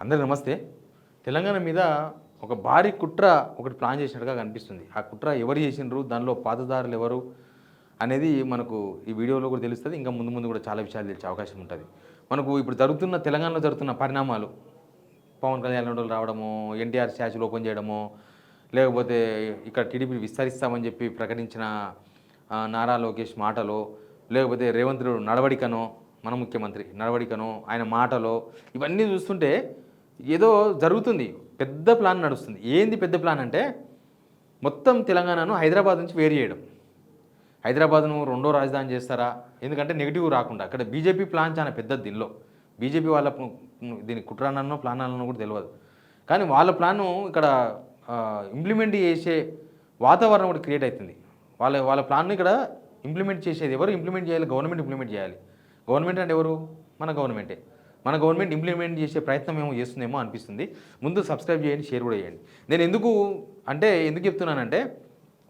అందరికీ నమస్తే. తెలంగాణ మీద ఒక భారీ కుట్ర ఒకటి ప్లాన్ చేసినట్టుగా కనిపిస్తుంది. ఆ కుట్ర ఎవరు చేసిండ్రు, దానిలో పాతదారులు ఎవరు అనేది మనకు ఈ వీడియోలో కూడా తెలుస్తుంది. ఇంకా ముందు ముందు కూడా చాలా విషయాలు తెలిసే అవకాశం ఉంటుంది. మనకు ఇప్పుడు తెలంగాణలో జరుగుతున్న పరిణామాలు, పవన్ కళ్యాణ్ వాళ్ళు రావడము, ఎన్టీఆర్ స్టాచ్యూలు ఓపెన్ చేయడము, లేకపోతే ఇక్కడ టీడీపీ విస్తరిస్తామని చెప్పి ప్రకటించిన నారా లోకేష్ మాటలో, లేకపోతే రేవంత్ నడవడికనో, మన ముఖ్యమంత్రి నడవడికనో, ఆయన మాటలో, ఇవన్నీ చూస్తుంటే ఏదో జరుగుతుంది. పెద్ద ప్లాన్ నడుస్తుంది. ఏంది పెద్ద ప్లాన్ అంటే మొత్తం తెలంగాణను హైదరాబాద్ నుంచి వేరు చేయడం. హైదరాబాద్ను రెండో రాజధాని చేస్తారా? ఎందుకంటే నెగిటివ్ రాకుండా. అక్కడ బీజేపీ ప్లాన్ చాలా పెద్దది. దీనిలో బీజేపీ వాళ్ళ దీని కుట్రానో ప్లానాలనో కూడా తెలియదు. కానీ వాళ్ళ ప్లాను ఇక్కడ ఇంప్లిమెంట్ చేసే వాతావరణం కూడా క్రియేట్ అవుతుంది. వాళ్ళ ప్లాన్ను ఇక్కడ ఇంప్లిమెంట్ చేసేది ఎవరు? ఇంప్లిమెంట్ చేయాలి, గవర్నమెంట్ ఇంప్లిమెంట్ చేయాలి. గవర్నమెంట్ అంటే ఎవరు? మన గవర్నమెంటే. మన గవర్నమెంట్ ఇంప్లిమెంట్ చేసే ప్రయత్నం ఏమో చేస్తుందేమో అనిపిస్తుంది. ముందు సబ్స్క్రైబ్ చేయండి, షేర్ కూడా చేయండి. నేను ఎందుకు చెప్తున్నానంటే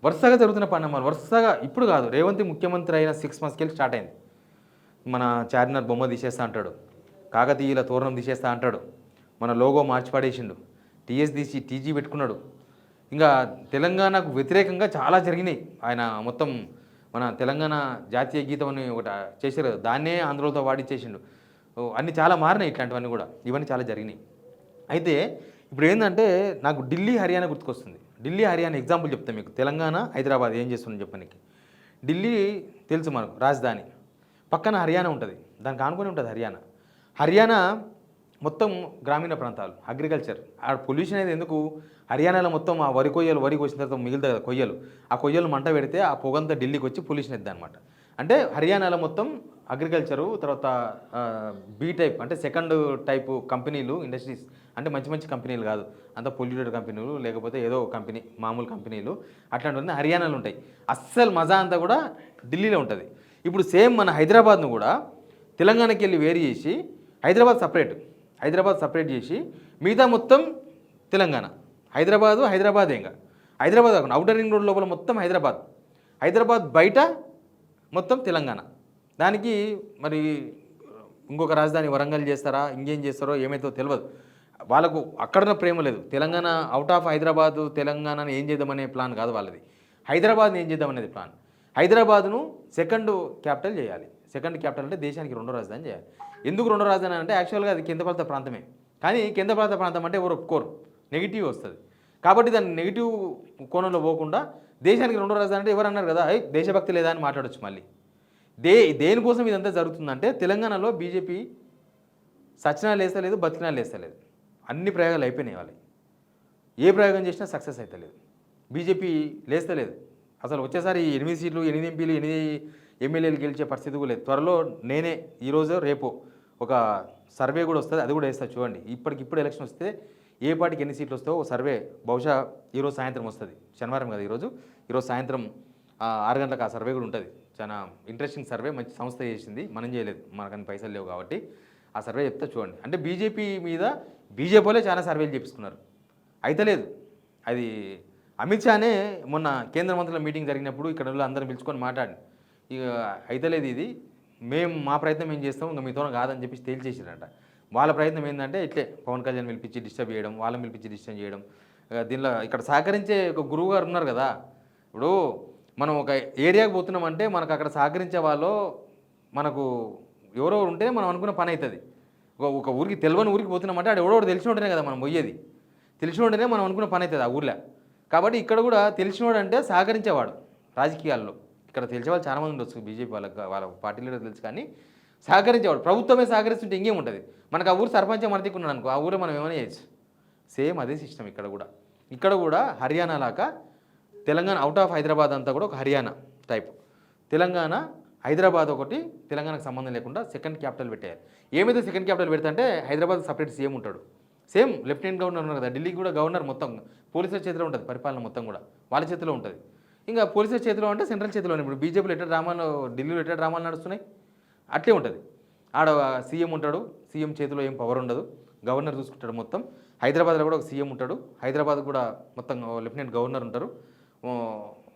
వరుసగా జరుగుతున్న పరిణామాలు, వరుసగా ఇప్పుడు కాదు, రేవంత్ ముఖ్యమంత్రి అయిన 6 monthsకి వెళ్ళి స్టార్ట్ అయింది. మన చార్మినార్ బొమ్మ తీసేస్తా అంటాడు, కాకతీయుల తోరణం తీసేస్తా అంటాడు, మన లోగో మార్చి పడేసిండు, టీఎస్డీసీ టీజీ పెట్టుకున్నాడు. ఇంకా తెలంగాణకు వ్యతిరేకంగా చాలా జరిగినాయి. ఆయన మొత్తం మన తెలంగాణ జాతీయ గీతం అని ఒకటి చేశారు కదా, దాన్నే ఆంధ్రులతో వాడిచ్చేసిండు. అన్నీ చాలా మారినాయి. ఇట్లాంటివన్నీ కూడా ఇవన్నీ చాలా జరిగినాయి. అయితే ఇప్పుడు ఏంటంటే నాకు ఢిల్లీ హర్యానా గుర్తుకొస్తుంది. ఢిల్లీ హర్యానా ఎగ్జాంపుల్ చెప్తాను మీకు. తెలంగాణ హైదరాబాద్ ఏం చేస్తుందని చెప్పడానికి. ఢిల్లీ తెలుసు మనకు రాజధాని, పక్కన హర్యానా ఉంటుంది, దానికి ఆనుకొని ఉంటుంది హర్యానా. హర్యానా మొత్తం గ్రామీణ ప్రాంతాలు, అగ్రికల్చర్. ఆ పొల్యూషన్ అనేది ఎందుకు? హర్యానాలో మొత్తం ఆ వరి కోసిన తర్వాత మిగులుతుంది కదా కొయ్యలు, ఆ కొయ్యలు మంట పెడితే ఆ పొగంతా ఢిల్లీకి వచ్చి పొల్యూషన్ అవుతుంది అనమాట. అంటే హర్యానాలో మొత్తం అగ్రికల్చరు, తర్వాత బీ టైప్ అంటే సెకండ్ టైపు కంపెనీలు, ఇండస్ట్రీస్, అంటే మంచి మంచి కంపెనీలు కాదు, అంత పొల్యూటెడ్ కంపెనీలు, లేకపోతే ఏదో కంపెనీ మామూలు కంపెనీలు అట్లాంటివన్నీ హర్యానాలో ఉంటాయి. అస్సలు మజా అంతా కూడా ఢిల్లీలో ఉంటుంది. ఇప్పుడు సేమ్ మన హైదరాబాద్ను కూడా తెలంగాణకి వెళ్ళి వేరు చేసి హైదరాబాద్ సపరేట్ చేసి మిగతా మొత్తం తెలంగాణ. హైదరాబాదే. ఇంకా హైదరాబాద్ కాకుండా అవుటర్ రింగ్ రోడ్ లోపల మొత్తం హైదరాబాద్ బయట మొత్తం తెలంగాణ. దానికి మరి ఇంకొక రాజధాని వరంగల్ చేస్తారా, ఇంకేం చేస్తారో ఏమైతే తెలియదు. వాళ్ళకు అక్కడ ప్రేమ లేదు. తెలంగాణ అవుట్ ఆఫ్ హైదరాబాదు, తెలంగాణను ఏం చేద్దామనే ప్లాన్ కాదు వాళ్ళది. హైదరాబాద్ని ఏం చేద్దామనేది ప్లాన్. హైదరాబాద్ను సెకండ్ క్యాపిటల్ చేయాలి. సెకండ్ క్యాపిటల్ అంటే దేశానికి రెండో రాజధాని చేయాలి. ఎందుకు రెండో రాజధాని అంటే యాక్చువల్గా అది కేంద్రపాలిత ప్రాంతమే. కానీ కేంద్రపాలిత ప్రాంతం అంటే ఎవరు ఒప్పుకోరు, నెగిటివ్ వస్తుంది. కాబట్టి దాన్ని నెగిటివ్ కోణంలో పోకుండా దేశానికి రెండో రాజధాని అంటే ఎవరు అన్నారు కదా, దేశభక్తి లేదా అని మాట్లాడొచ్చు మళ్ళీ. దేనికోసం ఇదంతా జరుగుతుందంటే తెలంగాణలో బీజేపీ సచ్చినా లేస్తలేదు, బతికినా లేస్తలేదు. అన్ని ప్రయోగాలు అయిపోయినాయి వాళ్ళకి. ఏ ప్రయోగం చేసినా సక్సెస్ అవుతలేదు. బీజేపీ లేస్తలేదు. అసలు వచ్చేసారి 8 సీట్లు, 8 ఎంపీలు, 8 ఎమ్మెల్యేలు గెలిచే పరిస్థితి కూడా లేదు. త్వరలో నేనే ఈరోజు రేపు ఒక సర్వే కూడా వస్తుంది, అది కూడా వేస్తా చూడండి. ఇప్పటికిప్పుడు ఎలక్షన్ వస్తే ఏ పార్టీకి ఎన్ని సీట్లు వస్తాయో సర్వే బహుశా ఈరోజు సాయంత్రం వస్తుంది. శనివారం కదా ఈరోజు సాయంత్రం 6 గంటలకు ఆ సర్వే కూడా ఉంటుంది. చాలా ఇంట్రెస్టింగ్ సర్వే, మంచి సంస్థ చేసింది, మనం చేయలేదు, మనకని పైసలు లేవు కాబట్టి. ఆ సర్వే చెప్తా చూడండి. అంటే బీజేపీ మీద బీజేపీలే చాలా సర్వేలు చేపిస్తున్నారు, అయితే లేదు. అది అమిత్ షానే మొన్న కేంద్ర మంత్రుల మీటింగ్ జరిగినప్పుడు ఇక్కడ అందరం పిలుచుకొని మాట్లాడి, ఇక అయితే లేదు, ఇది మా ప్రయత్నం ఏం చేస్తాం, ఇంకా మీతో కాదని చెప్పి తేల్చేసారంట. వాళ్ళ ప్రయత్నం ఏంటంటే ఇట్లే పవన్ కళ్యాణ్ పిలిపించి డిస్టర్బ్ చేయడం, వాళ్ళని పిలిపించి డిస్టర్బ్ చేయడం. దీనిలో ఇక్కడ సహకరించే ఒక గురువు గారు ఉన్నారు కదా. ఇప్పుడు మనం ఒక ఏరియాకి పోతున్నామంటే మనకు అక్కడ సహకరించే వాళ్ళు మనకు ఎవరో ఉంటే మనం అనుకున్న పని అవుతుంది. ఒక ఊరికి తెలియని ఊరికి పోతున్నామంటే అక్కడ ఎవడో తెలిసిన ఉంటేనే కదా మనం పోయేది, తెలిసిన ఉంటేనే మనం అనుకున్న పని అవుతుంది ఆ ఊర్లో. కాబట్టి ఇక్కడ కూడా తెలిసినోడు అంటే సహకరించేవాడు. రాజకీయాల్లో ఇక్కడ తెలిసేవాళ్ళు చాలామంది ఉండొచ్చు, బీజేపీ వాళ్ళ పార్టీలో తెలుసు, కానీ సహకరించేవాడు. ప్రభుత్వమే సహకరిస్తుంటే ఇంకేముంటుంది. మనకు ఆ ఊరు సర్పంచ్ మనతికున్నాడు అనుకో, ఆ ఊరు మనం ఏమైనా చేయొచ్చు. సేమ్ అదే సిస్టమ్ ఇక్కడ కూడా హర్యానా లాగా తెలంగాణ అవుట్ ఆఫ్ హైదరాబాద్ అంతా కూడా ఒక హర్యానా టైప్. తెలంగాణ హైదరాబాద్ ఒకటి, తెలంగాణకు సంబంధం లేకుండా సెకండ్ క్యాపిటల్ పెట్టేయాలి. ఏమైతే సెకండ్ క్యాపిటల్ పెడతా అంటే హైదరాబాద్ సపరేట్ సీఎం ఉంటాడు. సేమ్ లెఫ్టినెంట్ గవర్నర్ ఉన్నారు కదా, ఢిల్లీకి కూడా గవర్నర్ మొత్తం పోలీసుల చేతిలో ఉంటుంది, పరిపాలన మొత్తం కూడా వాళ్ళ చేతిలో ఉంటుంది. ఇంకా పోలీసుల చేతిలో అంటే సెంట్రల్ చేతిలో. ఇప్పుడు బీజేపీలో ఎట్లా డ్రామాలు, ఢిల్లీలో ఎట్లా డ్రామాలు నడుస్తున్నాయి అట్లే ఉంటుంది. ఆడ సీఎం ఉంటాడు, సీఎం చేతిలో ఏం పవర్ ఉండదు, గవర్నర్ చూసుకుంటాడు మొత్తం. హైదరాబాద్లో కూడా ఒక సీఎం ఉంటాడు, హైదరాబాద్ కూడా మొత్తం లెఫ్టినెంట్ గవర్నర్ ఉంటారు,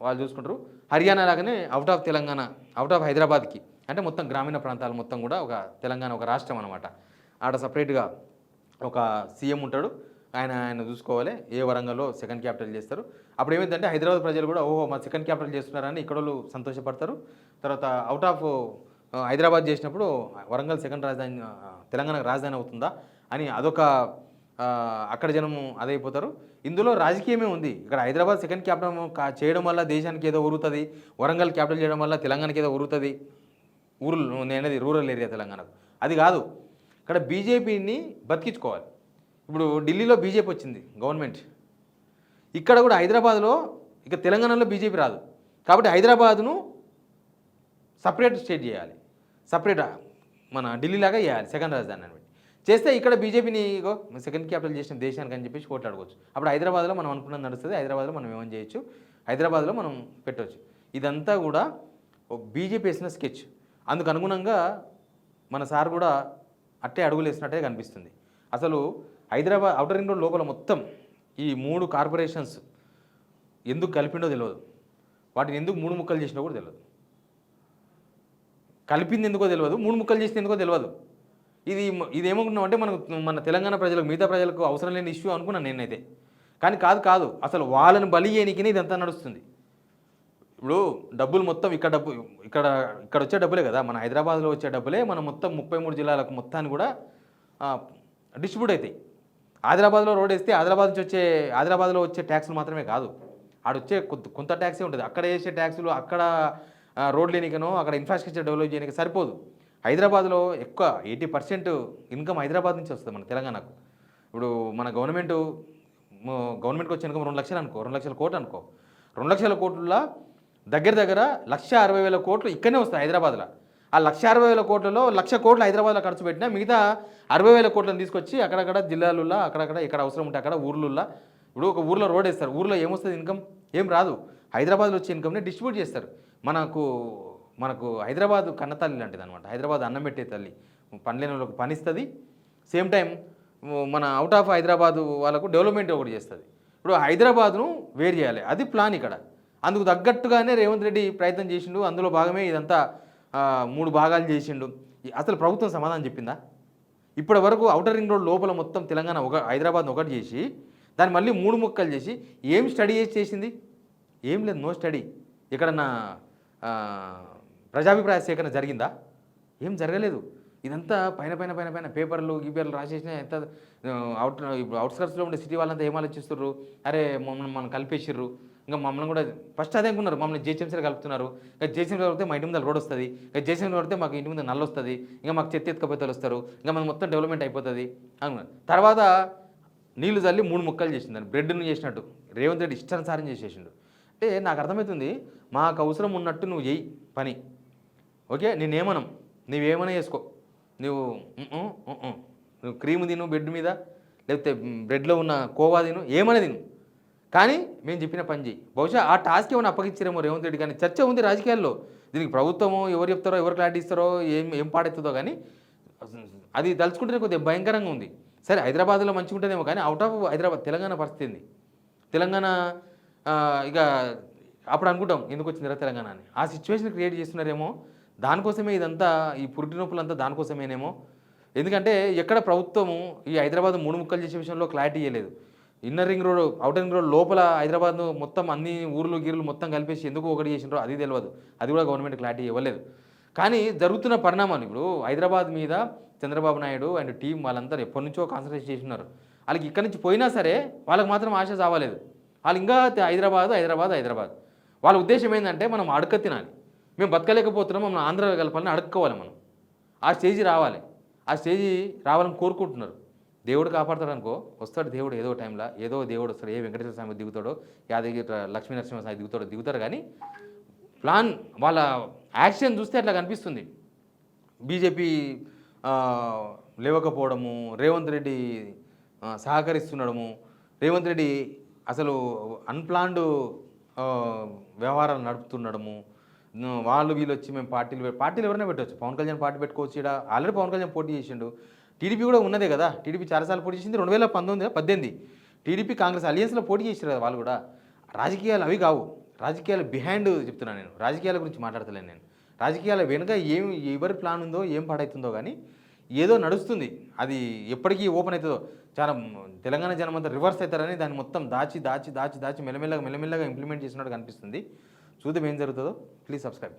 వాళ్ళు చూసుకుంటారు. హర్యానా లాగానే out of Telangana, out of హైదరాబాద్కి అంటే మొత్తం గ్రామీణ ప్రాంతాలు మొత్తం కూడా ఒక తెలంగాణ ఒక రాష్ట్రం అనమాట. ఆడ సపరేట్గా ఒక సీఎం ఉంటాడు, ఆయన చూసుకోవాలి. ఏ వరంగల్లో సెకండ్ క్యాపిటల్ చేస్తారు. అప్పుడు ఏమైందంటే హైదరాబాద్ ప్రజలు కూడా ఓహో మా సెకండ్ క్యాపిటల్ చేస్తున్నారని ఇక్కడ వాళ్ళు సంతోషపడతారు. తర్వాత అవుట్ ఆఫ్ హైదరాబాద్ చేసినప్పుడు వరంగల్ సెకండ్ రాజధాని తెలంగాణకు రాజధాని అవుతుందా అని అదొక అక్కడ జనము అదైపోతారు. ఇందులో రాజకీయమే ఉంది. ఇక్కడ హైదరాబాద్ సెకండ్ క్యాపిటల్ చేయడం వల్ల దేశానికి ఏదో ఉరుగుతుంది, వరంగల్ క్యాపిటల్ చేయడం వల్ల తెలంగాణకి ఏదో ఉరుగుతుంది. నేనది రూరల్ ఏరియా తెలంగాణకు అది కాదు. ఇక్కడ బీజేపీని బతికించుకోవాలి. ఇప్పుడు ఢిల్లీలో బీజేపీ వచ్చింది గవర్నమెంట్, ఇక్కడ కూడా హైదరాబాద్లో ఇక తెలంగాణలో బీజేపీ రాదు. కాబట్టి హైదరాబాద్ను సపరేట్ స్టేట్ చేయాలి, సపరేట్ మన ఢిల్లీలాగా చేయాలి సెకండ్ రాజధాని అని చేస్తే ఇక్కడ బీజేపీని సెకండ్ క్యాపిటల్ చేసిన దేశానికి అని చెప్పేసి కోట్లాడుకోవచ్చు. అప్పుడు హైదరాబాద్లో మనం అనుకున్నది నడుస్తుంది, హైదరాబాద్లో మనం ఏమని చేయొచ్చు, హైదరాబాద్లో మనం పెట్టవచ్చు. ఇదంతా కూడా బీజేపీ వేసిన స్కెచ్. అందుకు అనుగుణంగా మన సార్ కూడా అట్టే అడుగులు వేసినట్టే కనిపిస్తుంది. అసలు హైదరాబాద్ ఔటర్ రింగ్ రోడ్ లోపల మొత్తం ఈ 3 కార్పొరేషన్స్ ఎందుకు కలిపిండో తెలియదు, వాటిని ఎందుకు 3 ముక్కలు చేసినా కూడా తెలియదు, కలిపింది ఎందుకో తెలియదు, 3 ముక్కలు చేసింది ఎందుకో తెలియదు. ఇదేమనుకున్నాం అంటే మన తెలంగాణ ప్రజలకు మిగతా ప్రజలకు అవసరం లేని ఇష్యూ అనుకున్నాను నేనైతే. కానీ కాదు, అసలు వాళ్ళని బలి చేయనికినే ఇదంతా నడుస్తుంది. ఇప్పుడు డబ్బులు మొత్తం ఇక్కడ వచ్చే డబ్బులే కదా, మన హైదరాబాద్లో వచ్చే డబ్బులే మనం మొత్తం 33 జిల్లాలకు మొత్తాన్ని కూడా డిస్ట్రిబ్యూట్ అవుతాయి. హైదరాబాద్లో రోడ్ వేస్తే హైదరాబాద్లో వచ్చే ట్యాక్సులు మాత్రమే కాదు, ఆడొచ్చే కొంత ట్యాక్సే ఉంటుంది. అక్కడ వేసే ట్యాక్సులు అక్కడ రోడ్ లేనికనో అక్కడ ఇన్ఫ్రాస్ట్రక్చర్ డెవలప్ చేయడానికి సరిపోదు. హైదరాబాద్లో ఎక్కువ 80% ఇన్కమ్ హైదరాబాద్ నుంచి వస్తుంది మన తెలంగాణకు. ఇప్పుడు మన గవర్నమెంట్కి వచ్చే ఇన్కమ్ 2 లక్షలు అనుకో, 2 లక్షల కోట్లు అనుకో, 2 లక్షల కోట్ల దగ్గర 1,60,000 కోట్లు ఇక్కడనే వస్తాయి హైదరాబాద్లో. ఆ 1,60,000 కోట్లలో 1,00,000 కోట్లు హైదరాబాద్లో ఖర్చు పెట్టినా మిగతా 60,000 కోట్లను తీసుకొచ్చి అక్కడక్కడ జిల్లాలలో అక్కడక్కడ ఎక్కడ అవసరం ఉంటే అక్కడ ఊర్లలో, ఇప్పుడు ఒక ఊర్లో రోడ్ వేస్తారు, ఊర్లో ఏమొస్తుంది ఇన్కమ్, ఏం రాదు. హైదరాబాద్లో వచ్చే ఇన్కమ్ని డిస్ట్రిబ్యూట్ చేస్తారు. మనకు హైదరాబాద్ కన్నతల్లి లాంటిది అనమాట. హైదరాబాద్ అన్నం పెట్టే తల్లి, పనిలేని వాళ్ళకు పనిస్తుంది, సేమ్ టైం మన అవుట్ ఆఫ్ హైదరాబాద్ వాళ్ళకు డెవలప్మెంట్ ఒకటి చేస్తుంది. ఇప్పుడు హైదరాబాద్ను వేరు చేయాలి, అది ప్లాన్ ఇక్కడ. అందుకు తగ్గట్టుగానే రేవంత్ రెడ్డి ప్రయత్నం చేసిండు. అందులో భాగమే ఇదంతా 3 భాగాలు చేసిండు. అసలు ప్రభుత్వం సమాధానం చెప్పిందా? ఇప్పటి వరకు ఔటర్ రింగ్ రోడ్ లోపల మొత్తం తెలంగాణ హైదరాబాద్ను ఒకటి చేసి దాన్ని మళ్ళీ 3 ముక్కలు చేసి ఏం స్టడీ చేసింది? ఏం లేదు, నో స్టడీ. ఎక్కడన్నా ప్రజాభిప్రాయ సేకరణ జరిగిందా? ఏం జరగలేదు. ఇదంతా పైన పేపర్లు రాసేసిన ఎంత అవుట్స్కర్ట్స్లో ఉండే సిటీ వాళ్ళంతా ఏం ఆలోచిస్తుర్రు, అరే మనం కలిపేసిర్రు, ఇంకా మమ్మల్ని కూడా ఫస్ట్ అదే అనుకున్నారు, మమ్మల్ని జేహెచ్ఎంసీలో కలుపుతున్నారు, ఇంకా జేహెచ్ఎంసీ కలిపితే మా ఇంటి ముందు రోడ్ వస్తుంది, ఇంకా జేహెచ్ఎంసీ కలిపితే మాకు ఇంటి ముందు నల్లు వస్తుంది, ఇంకా మాకు చెత్త ఎత్తుకపోతే వస్తారు, ఇంకా మనం మొత్తం డెవలప్మెంట్ అయిపోతుంది అనుకున్నారు. తర్వాత నీళ్లు చల్లి 3 ముక్కలు చేసిందని బ్రెడ్ను చేసినట్టు రేవంత్ రెడ్డి ఇష్టానుసారం చేసేసిండు. అంటే నాకు అర్థమవుతుంది, మాకు అవసరం ఉన్నట్టు నువ్వు చేయి పని, ఓకే, నేనేమనం, నువ్వేమైనా చేసుకో, నువ్వు క్రీమ్ తిను బెడ్ మీద, లేకపోతే బ్రెడ్లో ఉన్న కోవా తిను, ఏమైనా తిను, కానీ మేము చెప్పిన పని చేయి. బహుశా ఆ టాస్క్ ఏమైనా అప్పగించారేమో రేవంత్ రెడ్డి. కానీ చర్చ ఉంది రాజకీయాల్లో, దీనికి ప్రభుత్వము ఎవరు చెప్తారో ఎవరు క్లారిటీ ఇస్తారో ఏం పాడెత్తుందో, కానీ అది తలుచుకుంటేనే కొద్దిగా భయంకరంగా ఉంది. సరే హైదరాబాద్లో మంచిగా ఉంటుందేమో, కానీ అవుట్ ఆఫ్ హైదరాబాద్ తెలంగాణ పరిస్థితి ఏంది? తెలంగాణ ఇక అప్పుడు అనుకుంటాం ఎందుకు వచ్చిందిరా తెలంగాణ అని. ఆ సిచ్యువేషన్ క్రియేట్ చేస్తున్నారేమో, దానికోసమే ఇదంతా, ఈ పురిటి నొప్పులంతా దానికోసమేనేమో. ఎందుకంటే ఎక్కడ ప్రభుత్వము ఈ హైదరాబాద్ 3 ముక్కలు చేసే విషయంలో క్లారిటీ ఇవ్వలేదు. Inner ring road, outer ring road లోపల హైదరాబాద్ను మొత్తం అన్ని ఊర్లు గీర్లు మొత్తం కలిపేసి ఎందుకు ఒకటి చేసినారో అది తెలియదు, అది కూడా గవర్నమెంట్ క్లారిటీ ఇవ్వలేదు. కానీ జరుగుతున్న పరిణామాలు, ఇప్పుడు హైదరాబాద్ మీద చంద్రబాబు నాయుడు అండ్ టీం వాళ్ళంతా ఎప్పటి నుంచో కాన్సన్ట్రేట్ చేస్తున్నారు. వాళ్ళకి ఇక్కడి నుంచి పోయినా సరే వాళ్ళకి మాత్రం ఆశ చావలేదు. వాళ్ళు ఇంకా హైదరాబాద్. వాళ్ళ ఉద్దేశం ఏంటంటే మనం అడక తినాలి, మేము బతకలేకపోతున్నాం, మనం ఆంధ్ర కలపాలని అడుక్కోవాలి, మనం ఆ స్టేజీ రావాలి, ఆ స్టేజీ రావాలని కోరుకుంటున్నారు. దేవుడు కాపాడతాడు అనుకో, వస్తాడు దేవుడు ఏదో టైంలో, ఏదో దేవుడు వస్తాడు, ఏ వెంకటేశ్వర స్వామి దిగుతాడో, యాదగిరి లక్ష్మీ నరసింహ స్వామి దిగుతారు. కానీ ప్లాన్, వాళ్ళ యాక్షన్ చూస్తే అట్లా కనిపిస్తుంది. బీజేపీ లేవకపోవడము, రేవంత్ రెడ్డి సహకరిస్తుండడము, రేవంత్ రెడ్డి అసలు అన్ప్లాన్డ్ వ్యవహారాలు నడుపుతుండడము, వీళ్ళు వచ్చి మేము పార్టీలు ఎవరైనా పెట్టవచ్చు, పవన్ కళ్యాణ్ పార్టీ పెట్టుకోవచ్చు. ఇక్కడ ఆల్రెడీ పవన్ కళ్యాణ్ పోటీ చేసిండు, టీడీపీ కూడా ఉన్నదే కదా, టీడీపీ చాలాసార్లు పోటీ చేసింది, 2018 టీడీపీ కాంగ్రెస్ అలియన్స్లో పోటీ చేసారు కదా వాళ్ళు కూడా. రాజకీయాలు అవి కావు, రాజకీయాలు బిహైండ్ చెప్తున్నాను నేను, రాజకీయాల గురించి మాట్లాడతలేను నేను. రాజకీయాల వెనుక ఎవరి ప్లాన్ ఉందో ఏం పాడవుతుందో, కానీ ఏదో నడుస్తుంది, అది ఎప్పటికీ ఓపెన్ అవుతుందో చాలా తెలంగాణ జనం అంతా రివర్స్ అవుతారని దాన్ని మొత్తం దాచి మెల్లమెల్లగా ఇంప్లిమెంట్ చేసినట్టు కనిపిస్తుంది. చూద్దాం ఏం జరుగుతుందో. Please subscribe.